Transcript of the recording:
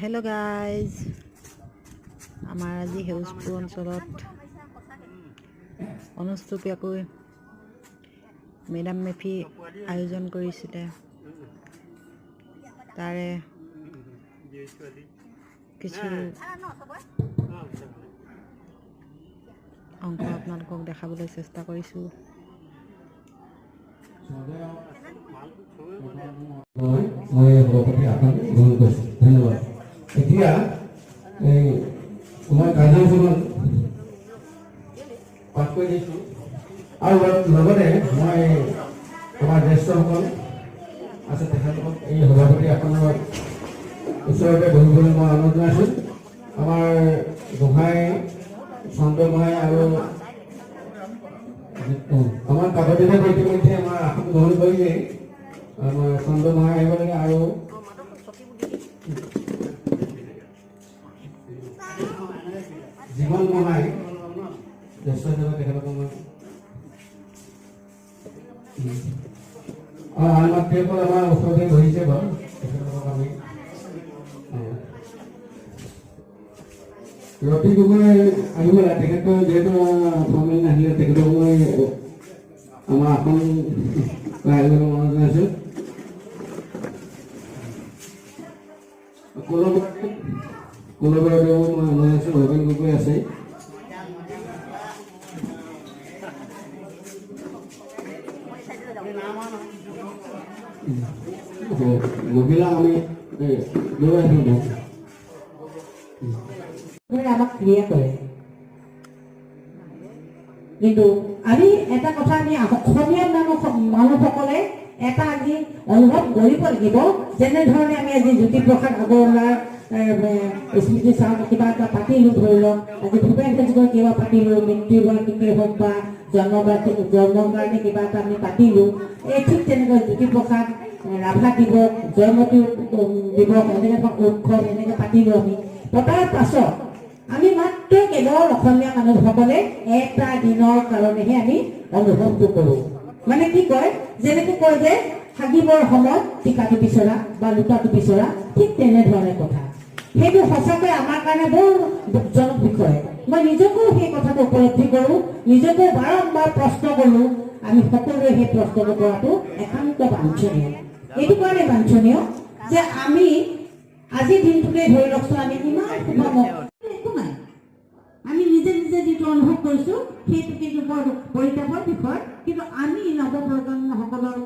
Hello' guys, আমাৰ আজি সেউজপুৰ অঞ্চলত অনুষ্টুপীয়াকৈ মেডাম মেফি আয়োজন কৰিছিলে। তাৰে কিছু অংশ আপোনালোকক দেখাবলৈ চেষ্টা কৰিছোঁ। মই সভাপতি আপোনাক গ্ৰহণ কৰিছোঁ, ধন্যবাদ। এতিয়া মই কাৰ্যাঞ্চলত পাঠ কৰি দিছোঁ আৰু লগতে মই আমাৰ জ্যেষ্ঠসকল আছে তেখেতসকল এই সভাপতি আপোনাৰ ওচৰতে বহিবলৈ মই অনুৰোধ জনাইছোঁ। আমাৰ গোহাঁই চন্দ্ৰ গোহাঁই আৰু আমাৰ কাকতলীয়া ইতিমধ্যে আমাৰ আসন গ্ৰহণ কৰিলে আমাৰ চন্দ্ৰ গোহাঁই আহিব লাগে আৰু জীৱন গোহাঁই জ্যেষ্ঠ হিচাপে তেখেতসকল আন মাতৃসকল আমাৰ ওচৰতে বহিছে বাৰু, তেখেতসকলক আমি ৰতি গগৈ আহিব লাগে। তেখেতৰ যিহেতু ফৰ্মেল নাহিলে তেখেতক মই আমাৰ আসন আহিবলৈ অনুৰোধ জনাইছোঁ। কলবাৰদেও মই অনুৰোধ জনাইছোঁ। ভৱেন গগৈ আছে। মহিলা আমি লৈ আহিব আমাক ক্ৰিয়া কৰে, কিন্তু আমি এটা কথা আমি অসমীয়া মানুহসকলে এটা আজি অনুভৱ কৰিব লাগিব। যেনেধৰণে আমি আজি জ্যোতিপ্ৰসাদ আগৰৱালাৰ স্মৃতি চাওঁ কিবা এটা পাতিলোঁ, ধৰি লওক আজি ভূপেন হাজৰিকাৰ কিবা পাতিলোঁ, মৃত্যুবাৰ্ষিকী হওক বা জন্মৰ কাৰণে কিবা এটা আমি পাতিলোঁ। এই ঠিক তেনেকৈ জ্যোতিপ্ৰসাদ ৰাভা দিৱস, জয়মতী দিৱস, এনেকৈ উৎসৱ এনেকৈ পাতিলোঁ। আমি পতাৰ পাছত আমি মাত্ৰ কেৱল অসমীয়া মানুহসকলে এটা দিনৰ কাৰণেহে আমি অনুভৱটো কৰোঁ। মানে কি কয়, যেনেকৈ কয় যে হাগিবৰ সময়ত টিকাটো বিচৰা বা লুটাটো বিচৰা, ঠিক তেনেধৰণে কথা। সেইটো সঁচাকৈ আমাৰ কাৰণে বৰ দুখজনক বিষয়। মই নিজকো সেই কথাটো উপলব্ধি কৰোঁ, নিজকে বাৰম্বাৰ প্ৰশ্ন কৰোঁ। আমি সকলোৱে সেই প্ৰশ্নটো কৰাটো একান্ত বাঞ্ছনীয়। এইটো কাৰণে বাঞ্ছনীয় যে আমি আজিৰ দিনটোকে ধৰি লওকচোন, আমি ইমান একো নাই, আমি নিজে নিজে যিটো অনুভৱ কৰিছোঁ সেইটো কিন্তু বৰ পৰিতাপৰ বিষয়। কিন্তু আমি নৱপ্ৰজন্মসকলৰ